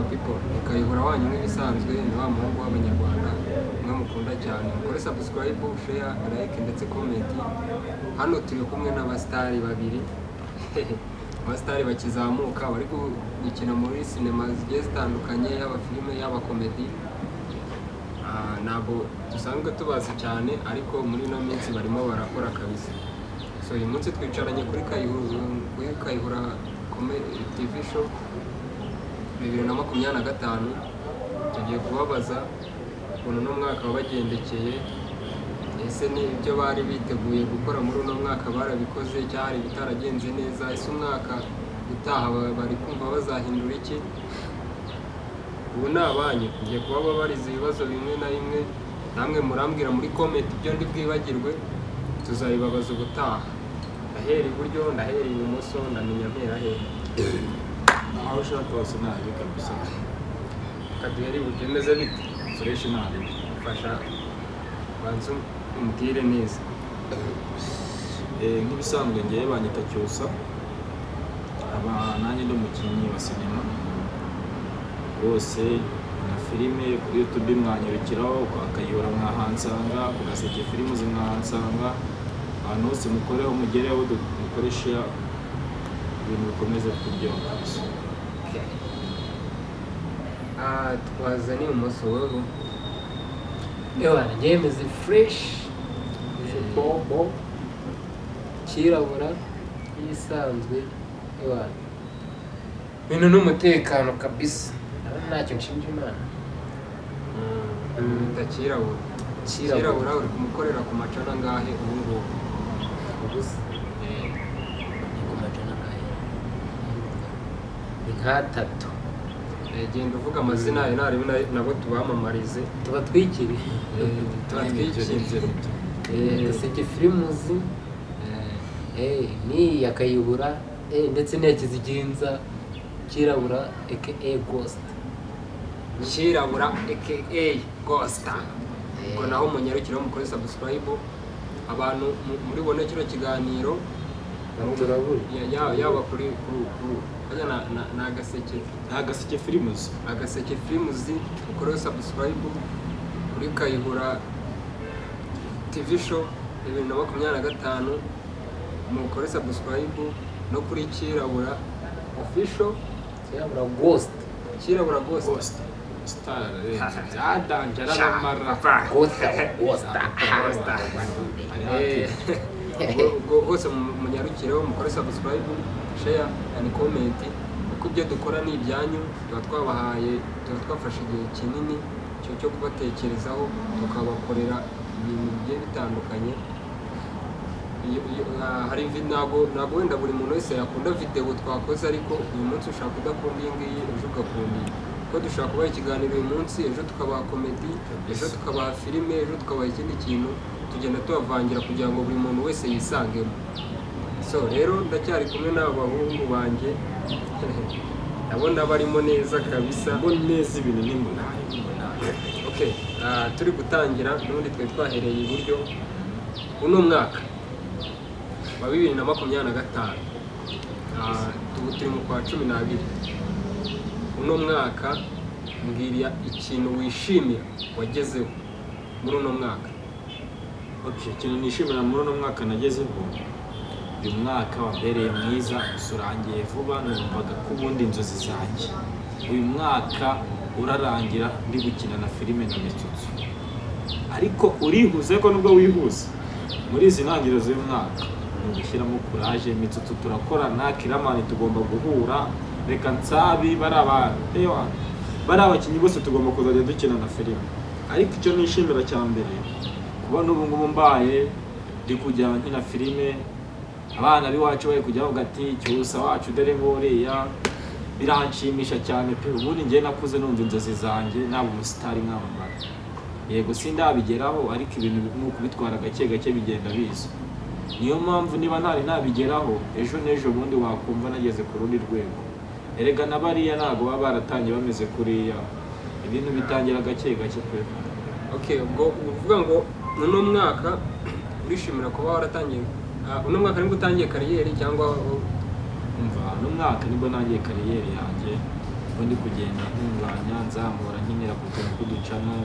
people Kayihura wanyu nk'ibisanzwe ni wa muhungu w'abanyarwanda mwe mukunda cyane mukore subscribe share like ndetse comment hano turi kumwe n'abastari babiri abastari bakizamuka bari gukina muri cinema zigiye zitandukanye yaba filime yaba comedy ntabwo dusanzwe tubazi cyane ariko muri no minsi barimo barakora kabisa so uyu munsi twicaranye kuri Kayihura TV show 2025 tugiye kubabaza uno mwaka wabagendekeye ese ni ibyo bari biteguye gukora muri uno mwaka barabikoze cyari bitaragenze neza ese umwaka utaha bari kumva bazahindura iki ubu nabanye tugiye kuba babariza ibibazo bimwe na bimwe namwe murambwira muri comment ibyo ndi bwibagirwe tuzabibabaza ubutaha ndahera iburyo ndahera ibumoso ndamenya mpera hehe aho ushaka hose nabi kabisa kaduhera iburyo meze bite fresh nabi fasha banzu umubwire neza nk'ibisanzwe ngiye banyita Cyusa aba nanjye ndi umukinnyi wa sinema bose na filime kuri YouTube mwanyurikiraho kwa Kayihura mwahansanga ku Gaseke filime zimwahansanga ahantu hose mukoreho mugereho dukoresha ibintu bikomeza kuryoha kabisa. twazanye umunsi wowe Ewana nyemeze fresh bobo kirabura yisanzwe ewana bintu n'umutekano kabisa ntacyo nshinja Imana kirabura uri kumukorera ku macana ngahe ubu ngubu ubusa ku macana ngahe ni nk'atatu genda uvuga amazina yawe ntarebe nabo tubamamarize tubatwikiriye Gaseke Films ni iya Kayihura ndetse n'iyakizigenza kirabura aka Ghost kirabura aka Ghost ngo naho munyarukiraho mukore subscribe abantu muri bone kino kiganiro turaburi yaba kuri na Gaseke Films Agaseke Films ukore subscribe kuri Kayihura TV show 2025 mukore subscribe no kuri kirabura official kirabura Ghost star zadangara n'amara hose munyarukireho mukore subscribe share and comment uko ibyo dukora ni ibyanyu tuba twabahaye tuba twafashe igihe kinini cyo kubatekerezaho tukabakorera ibintu bigiye bitandukanye hari ntabwo wenda buri muntu wese yakunda video twakoze ariko uyu munsi ushaka kudakunda iyi ngiyi ejo ugakunda iyi ko dushaka kubaha ikiganiro uyu munsi ejo tukabaha comedy ejo tukabaha filime ejo tukabaha ikindi kintu tugenda tubavangira kugira ngo buri muntu wese yisangemo so rero ndacyari kumwe n'abahungu banjye ndabona barimo neza kabisa neza ibintu n'imbonane okay turi gutangira n'ubundi twe twahereye iburyo uno mwaka wa 2025 turi mu kwa 12 uno mwaka mbwira ikintu wishimira wagezeho muri uno mwaka ikintu nishimira muri uno mwaka nagezeho uyu mwaka wambereye mwiza urangiye vuba numvaga ko ubundi inzozi zanjye uyu mwaka urarangira ndi gukina na filime na Mitsutsu ariko urihuze ko nubwo wihuze muri izi ntangiriro z'uyu mwaka gushyiramo courage Mitsutsu turakorana kiramani tugomba guhura reka nsabi bari abakinnyi bose tugomba kuzajya dukina na filime ariko icyo nishimira cya mbere kubona ubu ngubu mbaye ndi kujya nkina filime abana b'iwacu bari kujya bavuga ati Cyusa wacu dore ngoriya biranshimisha cyane pe ubundi njye nakuze numva inzozi zanjye naba umusitari nk'amamara yego sindabigeraho ariko ibintu nk'uko bitwara gake gake bigenda biza niyo mpamvu niba ntari nabigeraho ejo n'ejo bundi wakumva nageze ku rundi rwego erega na bariya ntabwo baba baratangiye bameze kuriya ibintu bitangira gake gake pe okay ubwo uvuga ngo uno mwaka urishimira kuba waratangiye uno mwaka nibwo utangiye kariyeri cyangwa umva uno mwaka nibwo nangiye kariyeri yanjye ubundi kugenda ntunganya nzamura nkinira ku tuntu tw'uducano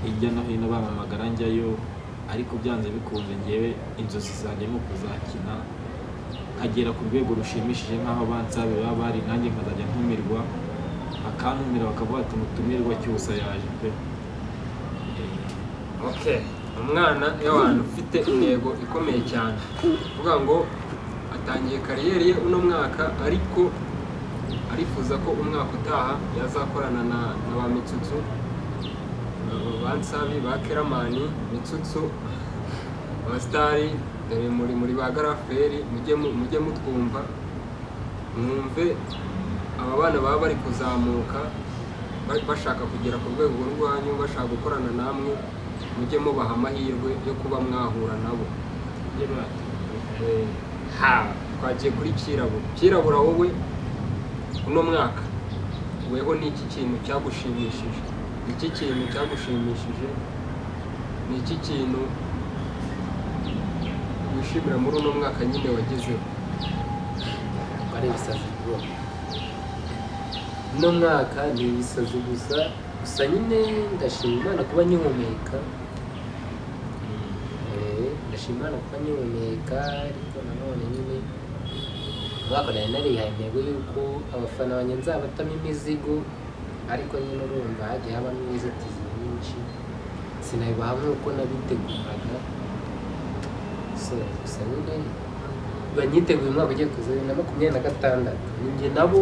hirya no hino bamamagara njyayo, ariko byanze bikunze ngewe inzozi zanjye ni ukuzakina nkagera ku rwego rushimishije nk'aho bansabe baba bari, nanjye nkazajya ntumirwa bakantumira bakavuga ati mutumirwa Cyusa yaje pe. Okay, umwana y'abantu ufite intego ikomeye cyane, uvuga ngo atangiye kariyeri ye uno mwaka, ariko arifuza ko umwaka utaha yazakorana na ba Mitsutsu, Bansabi, ba Keramani, Mitsutsu, abasitari, dore muri ba Garaferi, mujye mutwumva, mwumve aba bana baba bari kuzamuka bashaka kugera ku rwego rwanyu, bashaka gukorana namwe, mujye mubaha amahirwe yo kuba mwahura nabo. Twagiye kuri Kirabura, wowe uno mwaka weho ni iki kintu cyagushimishije? Ni iki kintu cyagushimishije? Ni iki kintu wishimira muri uno mwaka nyine wagezeho? ari ibisazi bro. Uno mwaka ni ibisazi gusa nyine ndashima Imana kuba nkihumeka. Ndashima Imana kuba nkihumeka, ariko nanone nyine umwaka nari narihaye intego y'uko abafana banjye nzabatamo imizigo, ariko nyine urumva hagiye habamo inzitizi nyinshi sinabibaha nk'uko nabiteguraga. Gusa nyine banyiteguye umwaka ugiye kuza 2026, ninjye nabo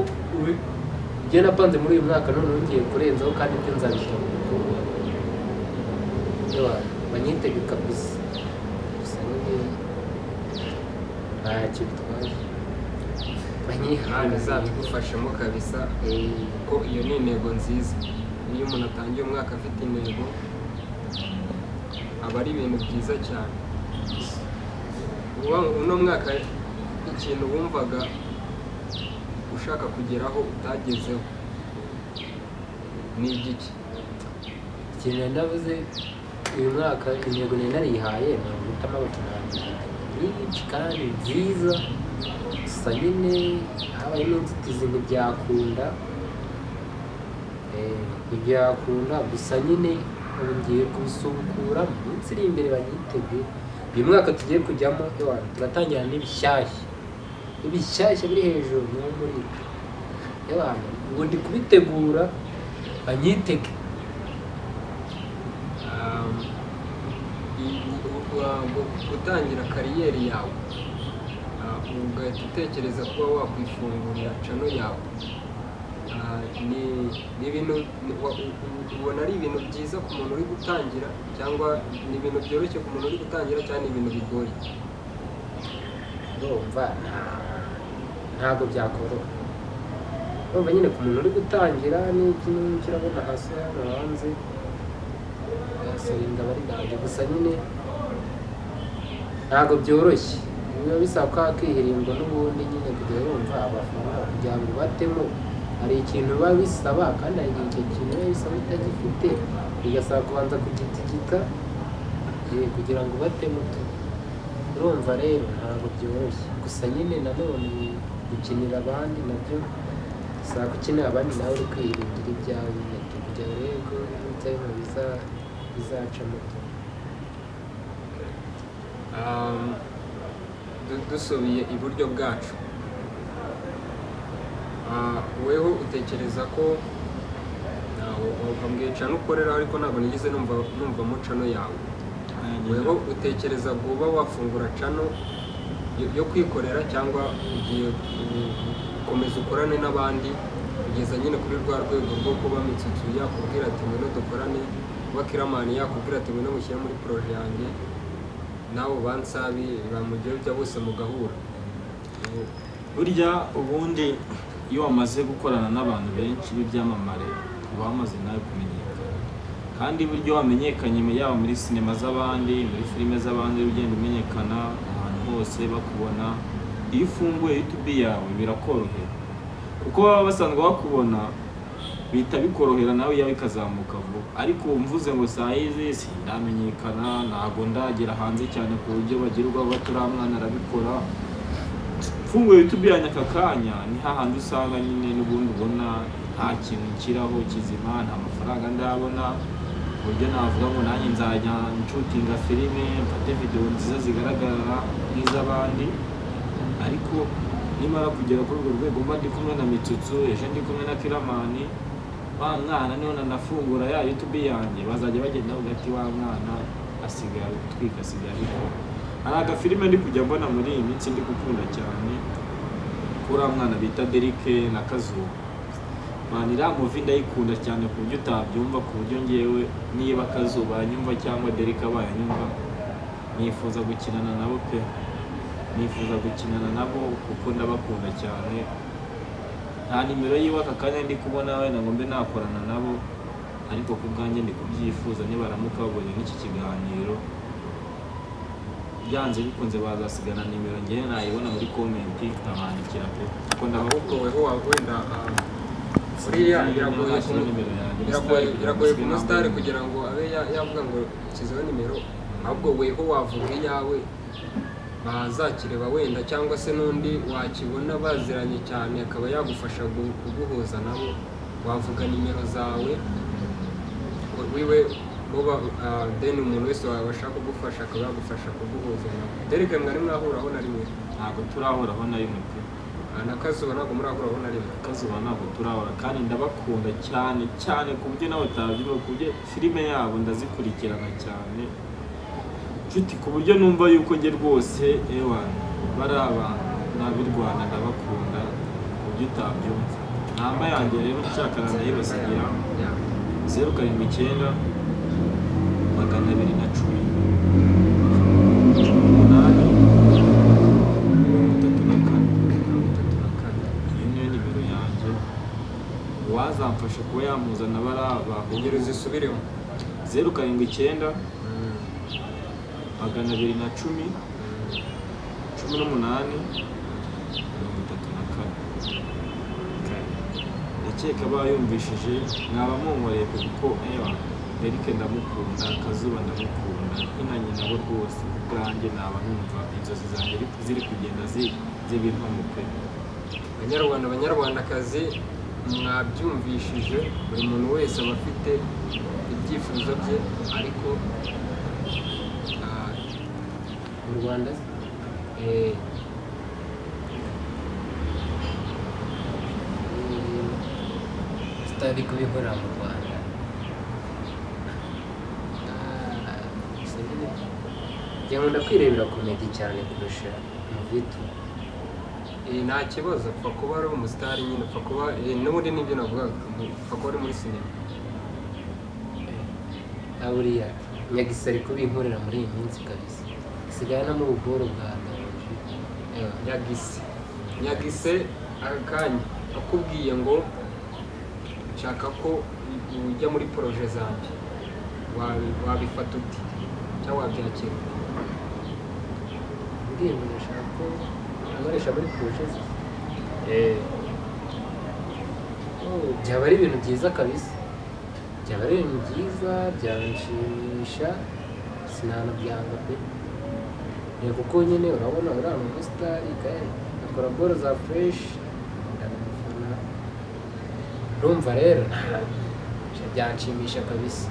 ibyo napanze muri uyu mwaka none ngiye kurenzaho, kandi ibyo nzabishyira mu bikorwa. Banyiteguye kabisa, gusa nyine ntacyo bitwaye, Imana izabigufashemo kabisa, kuko iyo ni intego nziza. Iyo umuntu atangiye umwaka afite intego aba ari ibintu byiza cyane. Uno mwaka ikintu wumvaga ushaka kugeraho utagezeho ni igiki? ikintu navuze uyu mwaka, intego nari narihaye ni ugutamo abafana nyinshi kandi nziza, gusa nyine habaye n'inzitizi ntibyakunda, gusa nyine ubu ngiye kubisubukura mu minsi iri imbere. Banyiteguye uyu mwaka tugiye kujyamo, turatangira n'ibishyashya biri hejuru niyo muri ubu ndi kubitegura, banyitege. Gutangira kariyeri yawe ugahita utekereza kuba wakwifungurira channel yawe, ni ibintu ubona ari ibintu byiza ku muntu uri gutangira, cyangwa ni ibintu byoroshye ku muntu uri gutangira, cyangwa ni ibintu bigoye? Urumva ntabwo byakoroha. Urumva nyine ku muntu uri gutangira, n'ikintu kirabona hasi hano hanze yasorinda bari danje, gusa nyine ntabwo byoroshye, biba bisaba ko hakihirindwa n'ubundi nyine kugira wumva abafana kugira ngo batemo. Hari ikintu biba bisaba, kandi hari igihe icyo kintu biba bisaba utagifite, bigasaba kubanza kugitigita kugira ngo batemo. Urumva rero ntabwo byoroshye, gusa nyine nanone gukinira abandi nabyo bisaba gukinira abandi, nawe uri kwirindira ibyawe kugira rego n'ibitari bizacamo. Dusubiye iburyo bwacu, weho utekereza ko wambwiye channel ukorera, ariko ntabwo nigeze numvamo channel yawe. Weho utekereza kuba wafungura channel yo kwikorera, cyangwa ugiye gukomeza ukorane n'abandi kugeza nyine kuri rwa rwego rwo kuba Mitsutsu yakubwira ati ngwino dukorane, kuba Keramani yakubwira ati ngwino mushyire muri projet yanjye, nawe Bansabi bamujya bose mugahura? Burya ubundi iyo wamaze gukorana n'abantu benshi b'ibyamamare uba wamaze nawe kumenyekana, kandi buryo wamenyekanye yaba muri sinema z'abandi, muri filime z'abandi, ugenda umenyekana ahantu hose bakubona. Iyo ufunguye YouTube yawe birakorohera, kuko baba basanzwe bakubona, bihita bikorohera nawe yawe ikazamuka vuba. Ariko mvuze ngo saa hizi sindamenyekana, ntabwo ndagera hanze cyane ku buryo bagirwa baturamwana arabikora, mfunguye YouTube yanjye aka kanya ni hahandi usanga nyine n'ubundi ubona nta kintu kiraho kizima, nta mafaranga ndabona ku buryo navuga ngo nanjye nzajya nshutinga filime mfate video nziza zigaragara nk'iz'abandi. Ariko nimara kugera kuri urwo rwego mba ndi kumwe na Mitsutsu, ejo ndi kumwe na Kiramani, wa mwana niho nanafungura ya YouTube yanjye bazajya bagenda bavuga ati wa mwana asigaye gutwika, asigaye abikora. Hari agafilime ndi kujya mbona muri iyi minsi ndi gukunda cyane kuri mwana bita Derek na Kazuba. Man, iriya movie ndayikunda cyane ku buryo utabyumva, ku buryo ngewe niba Kazuba yanyumva cyangwa Derek abaye anyumva nifuza gukinana nabo pe, nifuza gukinana nabo kuko ndabakunda cyane. Nta nimero yiwe aka kanya ndi kubona wenda ngo mbe nakorana nabo, ariko ku bwanjye ndi kubyifuza nibaramuka babonye n'iki kiganiro byanze bikunze bazasigana nimero ngewe nayibona muri comment nkabandikira pe, kuko ahubwo weho wenda uriya biragoye ku musitari kugira ngo abe yavuga ngo kizeho nimero, ahubwo weho wavuga iyawe bazakireba wenda, cyangwa se n'undi wakibona baziranye cyane akaba yagufasha kuguhuza nabo, wavuga nimero zawe wiwe boba then umuntu wese wabasha kugufasha akaba yagufasha kuguhuza nabo. Derek mwari mwahuraho na rimwe? Ntabwo turahuraho na rimwe pe. Na Kazuba ntabwo murahuraho na rimwe? Kazuba ntabwo turahura, kandi ndabakunda cyane cyane ku buryo nawe utabyumva, ku buryo filime yabo ndazikurikirana cyane nshuti, ku buryo numva yuko njye rwose bari abantu n'ab'i Rwanda ndabakunda ku buryo utabyumva. Namba yanjye rero nshakana ndayibasigira 079 wazamfasha kuba yamuzana ingero zisubiremo 079 210 18 ndakeka bayumvishije mwaba munkoreye kuko Derek ndamukunda, Kazuba ndamukunda, inanye nabo rwose ubwanjye naba numva inzozi zanjye ziri kugenda zibirwamo pe. Banyarwandakazi mwabyumvishije, buri muntu wese aba afite ibyifuzo bye, ariko mu Rwanda sitari kubikora mu Rwanda njye nkunda kwirebera komedi cyane kurusha muvitu. nta kibazo, upfa kuba ari umusitari nyine, upfa kuba n'ubundi nibyo navugaga, upfa kuba ari muri sinema. buriya Nyagisari kubinkorera muri iyi minsi kabisa, isigaye no mu bugoro bwa Nyagise aka kanya akubwiye ngo nshaka ko ujya muri poroje zanjye, wabifata uti cyangwa wabyakira? ndirimbo ndashaka ko nkoresha muri poroje ze, byaba ari ibintu byiza kabisa, byaba ari ibintu byiza byanshimisha, sinanabyanga pe. Kuko nyine urabona uriya ni umusitari kandi akora boro za fureshi, ndamufana. Urumva rero byanshimisha kabisa,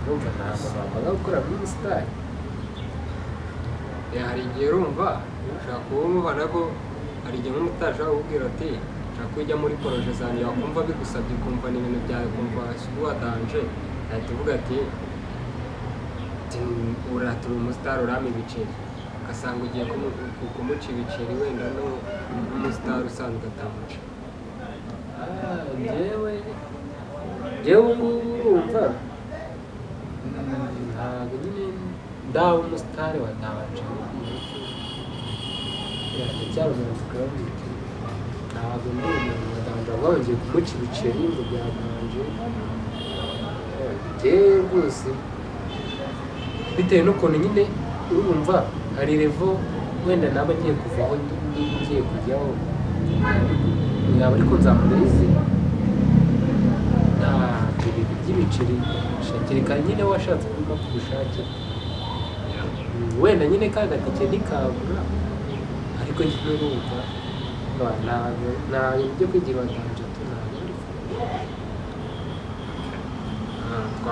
urumva ntabwo wapanga gukora n'umusitari. Hari igihe urumva ushaka kuba umubana ko hari igihe nk'umutari ashobora kukubwira ati nshaka ko ujya muri poroje zanjye, wakumva bigusabye, ukumva ni ibintu byawe, ukumva wadanje, ahita uvuga ati uratura umusitari urama ibiceri, ugasanga ugiye kumuca ibiceri wenda n'umusitari usanzwe atamuca. Njyewe ubu urumva ntabwo nyine ndaba umusitari watabanje ndacyari umuntu ukabwira ntabwo ndi umuntu watabanje wongeye kumuca ibiceri ngo byabanje. Njyewe rwose bitewe n'ukuntu nyine urumva hari revo wenda naba ngiye kuvaho ngiye kujyaho, yaba ariko nzamureze nta ibintu by'ibiceri kereka nyine washatse kuba ku bushake, wenda nyine ka gatike ntikabura, ariko nyine urumva nta bintu byo kwigira wadanje tunabyo.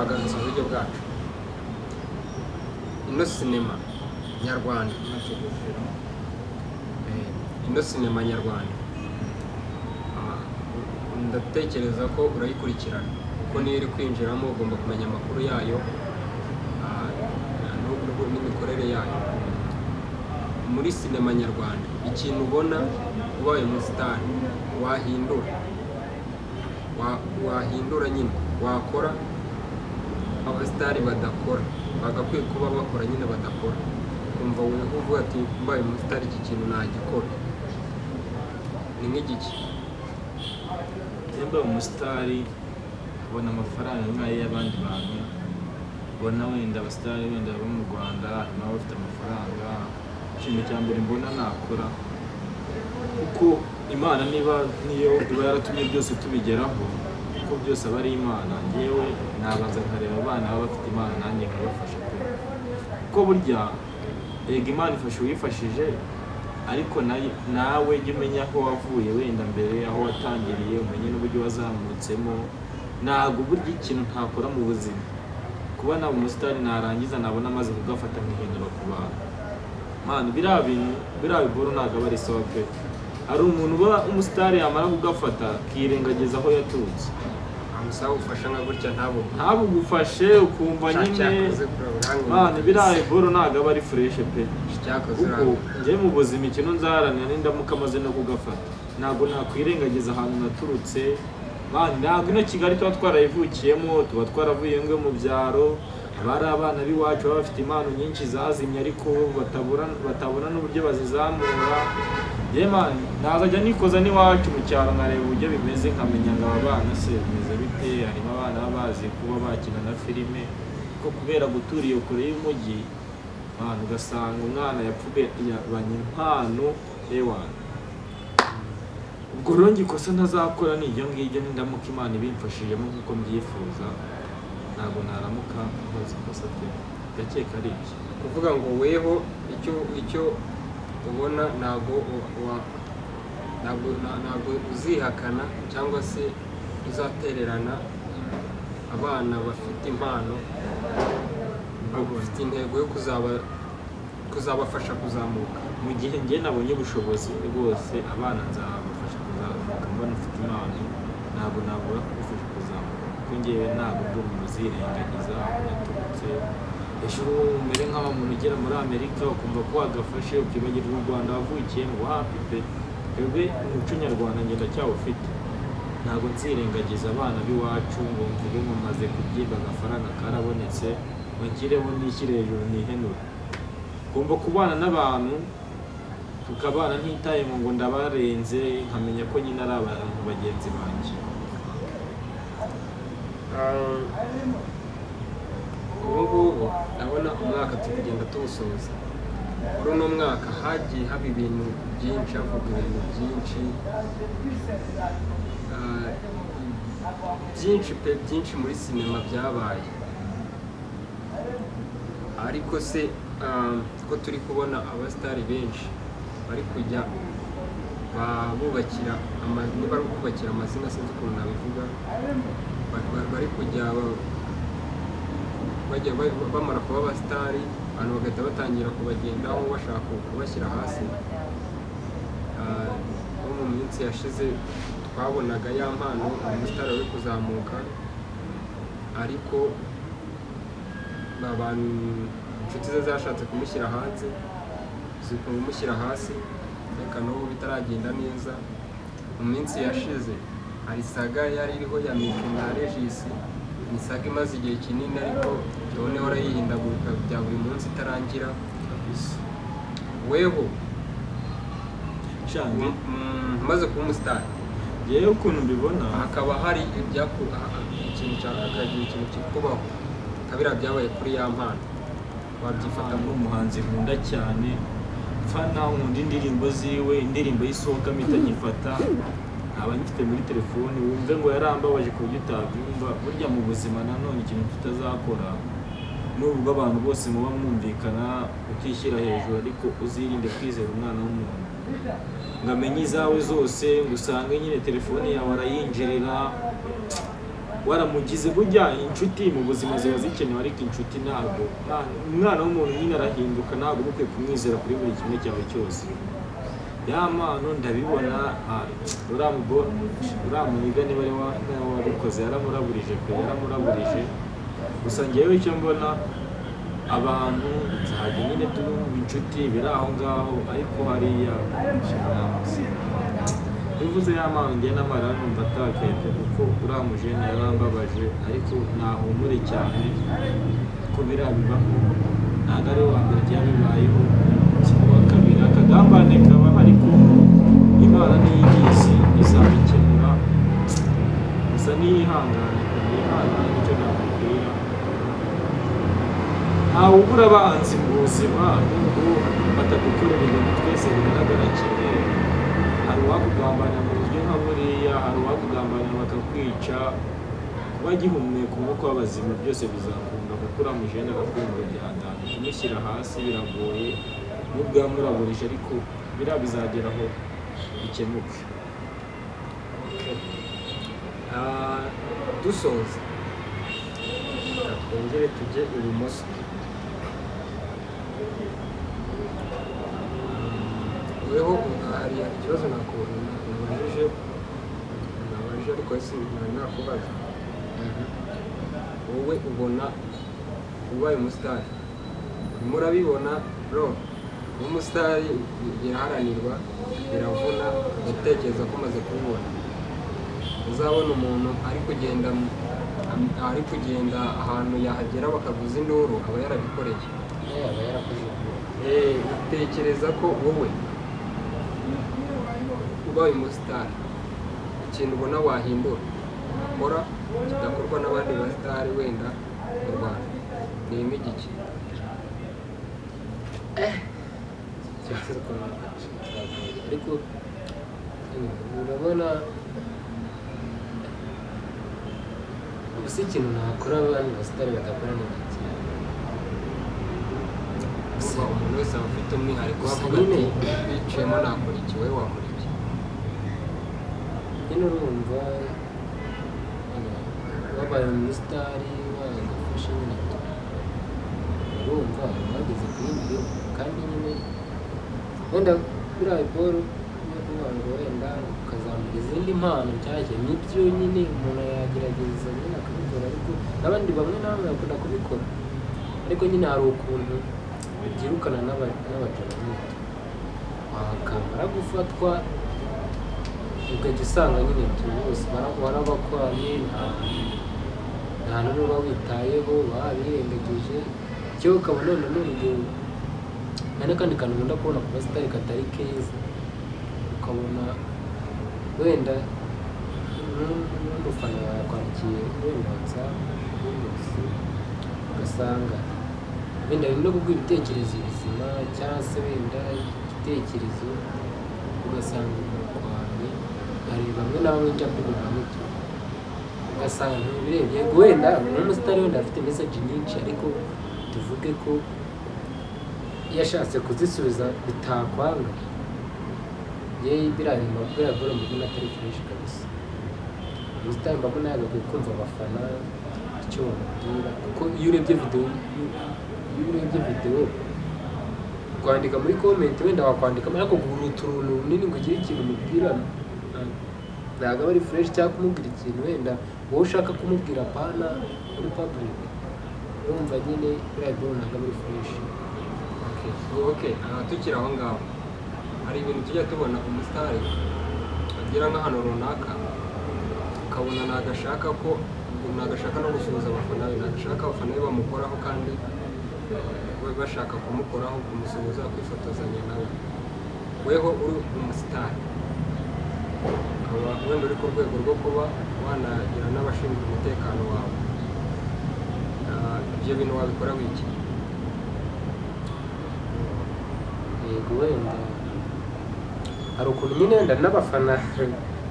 twagaruza uburyo bwacu. Ino sinema nyarwanda, ino sinema nyarwanda ndatekereza ko urayikurikirana kuko niyo iri kwinjiramo ugomba kumenya amakuru yayo n'imikorere yayo. Muri sinema nyarwanda ikintu ubona ubaye umusitari wahindura nyine wakora abasitari badakora, bagakwiye kuba bakora nyine badakora, kumva wowe uvuga ati mbaye umusitari iki kintu nagikora, ni nk'igiki? Nimba umusitari ubona amafaranga nk'ay'abandi bantu, ubona wenda abasitari wenda bo mu Rwanda nabo bafite amafaranga, ikintu cya mbere mbona nakora kuko Imana niyo iba yaratumye byose tubigeraho, kuko byose aba ari Imana. Njyewe nabanza nkareba abana baba bafite Imana nanjye nkabafasha pe, kuko burya yego Imana ifasha uwifashije, ariko nawe jya umenya aho wavuye wenda mbere, aho watangiriye, umenye n'uburyo wazamutsemo. Ntabwo burya ikintu ntakora mu buzima, kuba naba umusitari narangiza nabona amaze kugafata nkihindura ku bantu, mana biriya biboro ntabwo aba ari sawa pe. Hari umuntu uba umusitari yamara kugafata akirengagiza aho yaturutse, amusaba ubufasha nka gutya ntabugufashe ukumva nyine mana biriya biboro ntabwo aba ari fureshe pe. Kuko njye mu buzima ikintu nzaharanira n'indamuka amaze no kugafata, ntabwo nakwirengagiza ahantu naturutse. Ntabwo ino Kigali tuba twarayivukiyemo, tuba twaravuye ngo mu byaro, abari abana b'iwacu baba bafite impano nyinshi zazimye ariko batabona n'uburyo bazizamura. Nazajya nikoza n'iwacu mu cyaro nkareba uburyo bimeze, nkamenya ngo aba bana se bimeze bite. Harimo abana baba bazi kuba bakina na filime, ko kubera gutura iyo kure y'umujyi ugasanga umwana yabanye impano ewana. Ubwo rero ikosa ntazakora ni iryo ngiryo, n'indamuka Imana ibimfashijemo nk'uko mbyifuza, ntabwo naramuka nkoze ikosa pe. Ndakeka ari iki kuvuga ngo weho icyo ubona ntabwo uzihakana cyangwa se uzatererana abana bafite impano, bafite intego yo kuzabafasha kuzamuka. Mu gihe njye nabonye ubushobozi rwose abana nzabafasha kuzamuka, mbona ufite impano ntabwo nabura kugufasha kuzamuka, kuko njyewe ntabwo ndi umuntu uzirengagiza aho yaturutse. Ejo umere nk'aho umuntu ugera muri Amerika ukumva ko wagafashe ukibagirwa u Rwanda wavukiye ngo hapi pe. Twebwe umuco nyarwanda ngenda cyawufite, ntabwo nzirengagiza abana b'iwacu ngo mvuge ngo maze kubyimba agafaranga karabonetse ngo ngireho nishyire hejuru nihenure. Ngomba kubana n'abantu tukabana ntitaye ngo ndabarenze, nkamenya ko nyine ari abantu bagenzi banjye. Ubu ngubu ndabona umwaka turi kugenda tuwusoza. Muri uno mwaka hagiye haba ibintu byinshi, havuga ibintu byinshi muri sinema byabaye. Ariko se ko turi kubona abasitari benshi bari kujya bubakira amazina, sinzi ukuntu nabivuga, bari kujya bamara kuba abasitari, abantu bagahita batangira kubagendaho bashaka kubashyira hasi. Nko mu minsi yashize twabonaga ya mpano umusitari uri kuzamuka, ariko inshuti ze zashatse kumushyira hanze, kumushyira hasi, reka n'ubu bitaragenda neza. Mu minsi yashize hari saga yari iriho ya Mike na Regis, ni saga imaze igihe kinini ariko noneho arayihindagurika bya buri munsi itarangira. Weho umaze kuba umusitari, yewe ukuntu mbibona, hakaba hari ikintu kikubaho kabira byabaye kuri ya mpano, wabyifata nk'umuhanzi nkunda cyane, mfana nkunda indirimbo ziwe, indirimbo y'isohoka mpita nyifata, aba nyifite muri telefoni, wumve ngo yarambabaje ku buryo utabyumva. Burya mu buzima nanone ikintu tutazakora, nubwo abantu bose muba mwumvikana utishyira hejuru, ariko uzirinde kwizera umwana w'umuntu ngo amenye izawe zose, ngo usange nyine telefoni yawe arayinjirira. waramugize burya inshuti mu buzima ziba zikenewe, ariko inshuti ntabwo umwana w'umuntu nyine arahinduka, ntabwo mukwiye kumwizera kuri buri kimwe cyawe cyose. Ya mpano ndabibona uriya muniga niba ari wabikoze yaramuraburije pe, yaramuraburije. Gusa ngewe icyo mbona abantu nzajya nyine tuba inshuti biri aho ngaho, ariko hariya bivuze ya mpano ngiye n'amarira numva atakaye kuko uriya mujene yarambabaje, ariko nahumure cyane ko biriya bibaho, ntabwo ari uwa mbere byabibayeho, si uwa kabiri. Akagambane kabaho, ariko Imana niyo igizi izabikemura, gusa niyihangane nicyo nakubwira. Ntawe ubura abanzi mu buzima, nubwo batagukorera ibintu twese bigaragara kimwe. Hari uwakugambanira mu buryo nka buriya, hari uwakugambanira bakakwica. Kuba gihumeka umwuka w'abazima byose bizakunda, kuko uriya mujene agakungu byatanga kumushyira hasi biragoye, nubwo yamuraburije ariko biriya bizageraho bikemuke. Dusoza twongere tujye ibumoso. Weho hari ikibazo nabajije ariko nari nakubaza, wowe ubona ubaye umusitari, urimo urabibona bro, umusitari biraharanirwa, biravuna, gutekereza ko umaze kubibona. Uzabona umuntu ari kugenda ahantu yahagera bakavuza induru, aba yarabikoreye, aba yarakoze. utekereza ko wowe ubaye umusitari, ikintu ubona wahindura ukora kidakorwa n'abandi basitari wenda mu Rwanda ni nk'igiki? Ariko urabona gusa ikintu nakora abandi basitari badakora ni iki? Gusa umuntu wese aba afite umwihariko wavuga ati biciyemo nakora iki, wowe wakora iki? Nyine urumva wabaye umusitari wagafashe nyine, urumva wageze ku yindi level, kandi nyine wenda biriya boro yo kuvuga ngo wenda ukazamura izindi mpano nshyashya, nibyo nyine umuntu yagerageza nyine akabikora, ariko n'abandi bamwe na bamwe bakunda kubikora, ariko nyine hari ukuntu byirukana n'abajournaliste, wakamara gufatwa ukajya usanga nyine bose barabakoranye, nta n'umwe uba witayeho, babirengagije. Cyo ukabona none n'urugero, hari n'akandi kantu nkunda kubona ku basitari katari keza, ukabona wenda n'umufana yakwandikiye wenda WhatsApp ugasanga wenda ari no kuguha ibitekerezo bizima, cyangwa se wenda igitekerezo ugasanga umukwanye, hari bamwe na bamwe njya mbibona muto, ugasanga ntibirebye. Yego wenda n'umusitari wenda afite message nyinshi, ariko tuvuge ko yashatse kuzisubiza bitakwanga, yewe biriya boro mbona atari fresh kabisa. Umusitari mbona yagakwiye kumva abafana icyo bamubwira, kuko iyo urebye video kwandika muri comment wenda wakwandikamo, ariko guhura utuntu runini ngo ugire ikintu umubwira ntabwo aba ari fresh, cyangwa kumubwira ikintu wenda wowe ushaka kumubwira pana muri public, urumva nyine biriya boro ntabwo aba ari fresh. Okay, tukiri aho ngaho, hari ibintu tujya tubona umusitari agera nk'ahantu runaka, ukabona nagashaka no gusuhuza abafana be, nagashaka abafana be bamukoraho, kandi we bashaka kumukoraho, kumusuhuza, kwifotozanya nawe. Weho uri umusitari, ukaba wenda uri ku rwego rwo kuba wanagira n'abashinzwe umutekano wawe, ibyo bintu wabikora wiki? Yego wenda hari ukuntu nyine wenda n'abafana,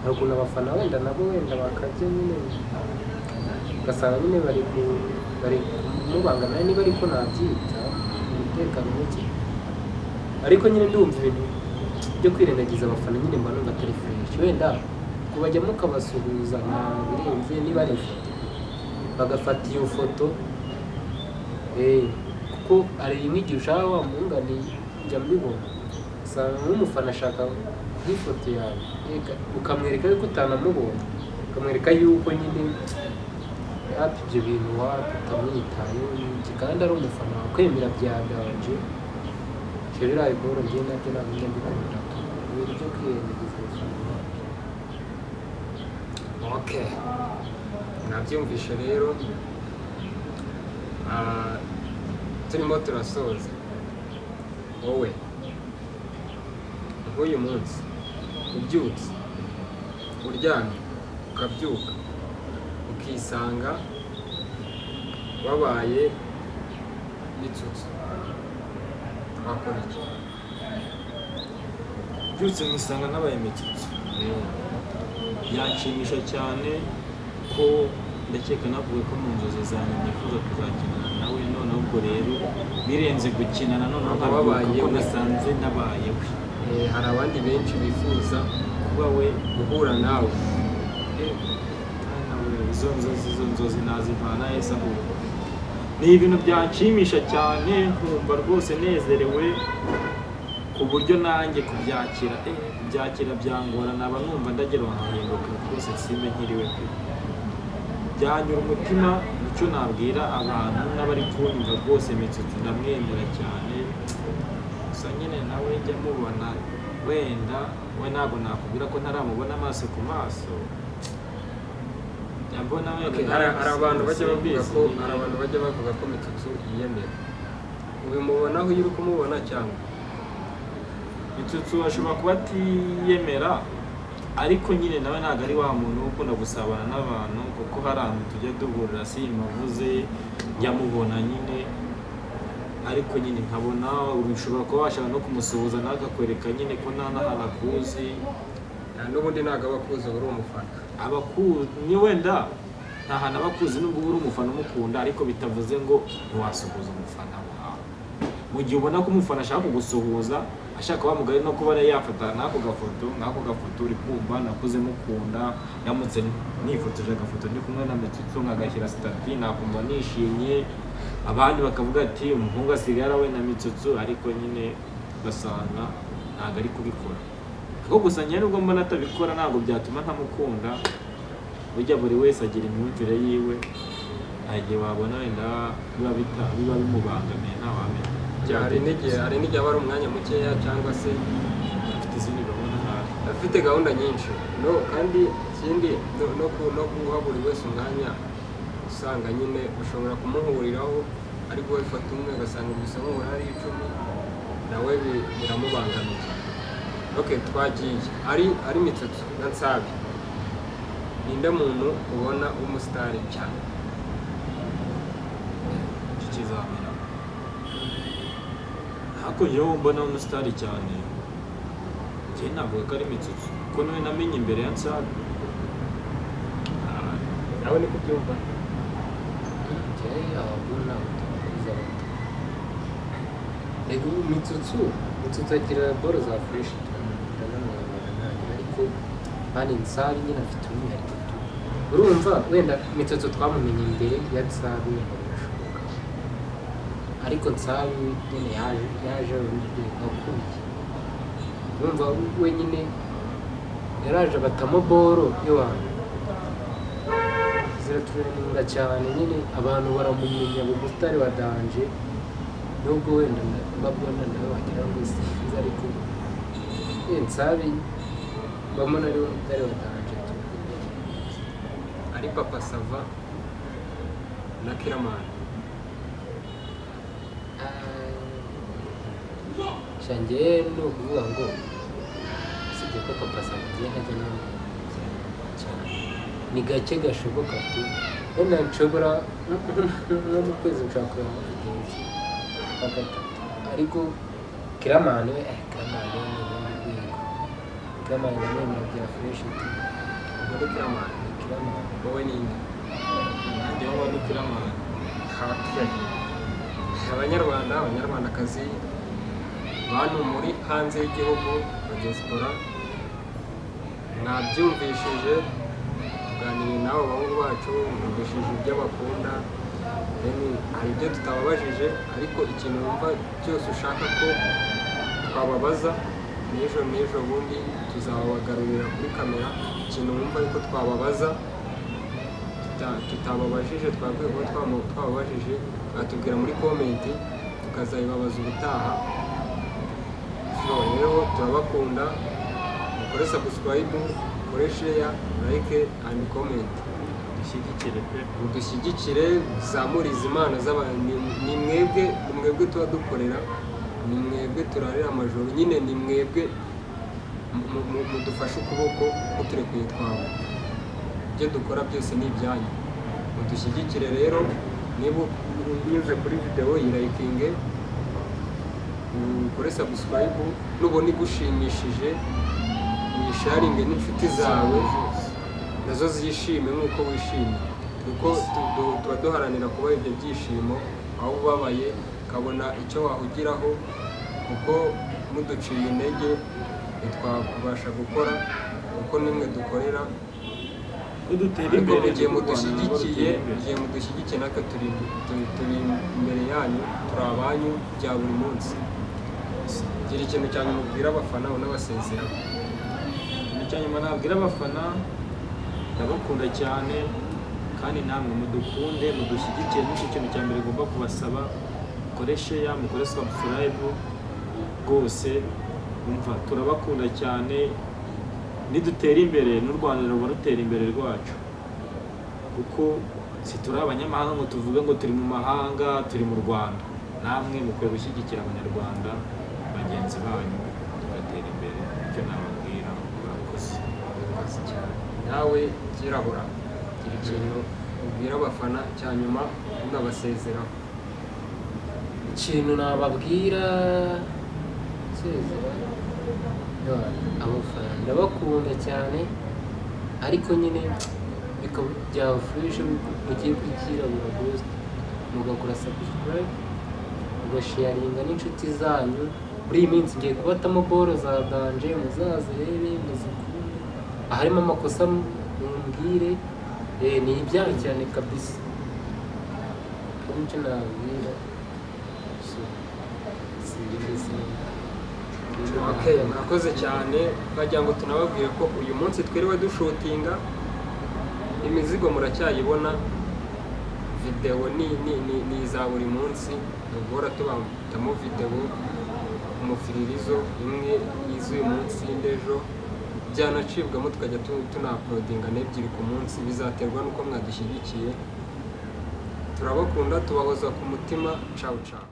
hari ukuntu abafana wenda nabo wenda bakajya nyine ugasanga nyine bari kumubangamira, niba ariko nabyita umutekano muke, ariko nyine ndumva ibintu byo kwirengagiza abafana nyine mba numva atari fresh. Wenda kubajya mukabasuhuza nta birenze, niba ari ifoto bagafata iyo foto kuko hari nk'igihe ushaka wa mungani njya mbibona usanga nk'umufana ashaka nk'ifoto yawe ukamwereka yuko utanamubonye ukamwereka yuko nyine hafi ibyo bintu wapi utamwitayeho kandi ari umufana wawe kwemera bya danje biriya bigoro njye nabyo ntabwo njya mbikunda ibintu byo kwirengagiza umufana wawe. Okay, nabyumvishe rero turimo turasoza. Wowe nk'uyu munsi ubyutse uryamye ukabyuka ukisanga wabaye Mitsutsu, wakora iki? byutse nkisanga n'abaye Mitsutsu yanshimisha cyane ko ndakeka navuga ko mu nzozi zanjye nifuza kuzakinana nawe, none ubwo rero birenze gukinana none wabaye ko nasanze nabaye we. Hari abandi benshi bifuza kuba we guhura nawe. izo nzozi nazivana hese ahubwo ni ibintu byanshimisha cyane, nkumva rwose nezerewe ku buryo nanjye kubyakira byangora, naba numva ndagera nkahinduka rwose simbe nkiriwe pe. Byanyura umutima, nicyo nabwira abantu n'abari kunyumva rwose Mitsutsu ndamwemera cyane, gusa nyine nawe njya mubona wenda we ntabwo nakubwira ko ntaramubona amaso ku maso. Hari abantu bajya bavuga ko Mitsutsu yiyemera. Ubimubonaho iyo uri kumubona cyangwa? Mitsutsu ashobora kuba atiyemera, ariko nyine nawe ntabwo ari wa muntu ukunda gusabana n'abantu, kuko hari ahantu tujya duhurira simuvuze njya mubona nyine, ariko nyine nkabona ushobora kuba washaka no kumusuhuza nawe akakwereka nyine ko nta n'ahantu akuzi. N'ubundi ntabwo aba akuzi, uri umufana. Ni wenda nta hantu aba akuzi nubwo uri umufana umukunda, ariko bitavuze ngo ntiwasuhuza umufana wawe. Mu gihe ubona ko umufana ashaka kugusuhuza, ashaka wamugari no kuba yafata n'ako gafoto uri kumva nakuze mukunda, yamutse nifotoje agafoto ndi kumwe na Mitsutsu nkagashyira stati, nakumva nishimye, abandi bakavuga ati umuhungu asigaye arawe na Mitsutsu, ariko nyine ugasanga ntabwo ari kubikora. Ariko gusa nyine nubwo mbona atabikora ntabwo byatuma ntamukunda. Burya buri wese agira imyumvire yiwe, igihe wabona wenda biba bimubangamiye ntawamenya. Hari n'igihe aba ari umwanya mukeya cyangwa se afite izindi gahunda nabi, afite gahunda nyinshi. Kandi ikindi no guha buri wese umwanya, usanga nyine ushobora kumuhuriraho ariko we fata umwe ugasanga gusa nk'ubu hari 10 nawe biramubangamiye. Twagiye ari Mitsutsu na Nsabi, ninde muntu ubona w'umusitari cyane? kizamera hako yewe mbona umusitari cyane, njye navuga ko ari Mitsutsu kuko niwe namenye imbere ya Nsabi. Nawe ni kubyumva? Mitsutsu agira boro za fresh ariko kandi Nsabi nyine afite umwihariko. Urumva wenda Mitsutsu twamumenye imbere ya Nsabi birashoboka, ariko Nsabi nyine yaje akuriye. Urumva we nyine yaraje batamo boro y'abantu ziratureninga cyane, nyine abantu baramumenya mu musitari wa danje, nubwo wenda mbabona nawe wagira ngo sinzi, ariko Nsabi mbamona ari umusitari wa danje. Ari Papa Sava na Kiramani. Shanjye no kuvuga ngo sibye ko Papa Sava agiye hajya nawe cyane, ni gake gashoboka tu, wenda nshobora nko mu kwezi nshaka gatatu, ariko Kiramani we Kiramani namwe bya fresh tu. Muri Kiramani wowe ninde? Njyewe wari Kiramani. Abanyarwandakazi bantu muri hanze y'igihugu ba diaspora, mwabyumvishije twaganiriye n'abo bahungu bacu, mwumvishije ibyo bakunda, hari ibyo tutababajije, ariko ikintu wumva cyose ushaka ko twababaza n'ejo bundi tuzabagarurira kuri kamera. Ikintu wumva ariko twababaza tutababajije, twabwiye ko twababajije, batubwira muri komenti tukazabibabaza ubutaha. Rero turabakunda, mukore subscribe, mukore share, like and comment, dushyigikire, zamura izi mpano ni mwebwe tuba dukorera, ni mwebwe turarira amajoro, nyine ni mwebwe mudufashe ukuboko kuturekuye twawe, ibyo dukora byose ni ibyanyu, mudushyigikire. Rero niba unyuze kuri video yirayikinge, ukore subscribe, nubona igushimishije uyisharinge n'inshuti zawe nazo zishime nk'uko wishimye, kuko tuba duharanira kubaha ibyo byishimo, aho ubabaye ukabona icyo wahugiraho, kuko muduciye intege ntitwabasha gukora, kuko nimwe dukorera. Ariko mu gihe mudushyigikiye natwe turi imbere yanyu, turi abanyu bya buri munsi. Gira ikintu cya nyuma ubwira abafana unabasezera. Ikintu cya nyuma nabwira abafana, ndabakunda cyane kandi namwe mudukunde, mudushyigikire. Nicyo kintu cya mbere ugomba kubasaba, mukore share, mukore subscribe, rwose umva turabakunda cyane. Nidutera imbere n'u Rwanda ruba rutera imbere rwacu, kuko si turi abanyamahanga ngo tuvuge ngo turi mu mahanga, turi mu Rwanda. Namwe mukwiye gushyigikira abanyarwanda bagenzi banyu tugatera imbere. Icyo nababwira, murakoze cyane. Nawe kirabura, gira ikintu ubwira abafana cya nyuma unabasezeraho. Ikintu nababwira abafana, ndabakunda cyane, ariko nyine bikaba byafasha mugiye kwikirabura gusa, mugakora subscribe, mugasharinga n'inshuti zanyu. Muri iyi minsi ngiye kubatamo boro za danje, muzazirebe muzikunde, aharimo amakosa mumbwire, ni ibyaha cyane kabisa. Nicyo nababwira. Murakoze cyane. Bagira ngo tunababwire ko uyu munsi twiriwe dushutinga, imizigo muracyayibona, video ni iza buri munsi, duhora tubatamo video umufiririzo, imwe y'uyu munsi n'ejo, byanacibwamo tukajya tunaprodinga n'ebyiri ku munsi, bizaterwa n'uko mwadushyigikiye. Turabakunda, tubahoza ku mutima. Ciao ciao.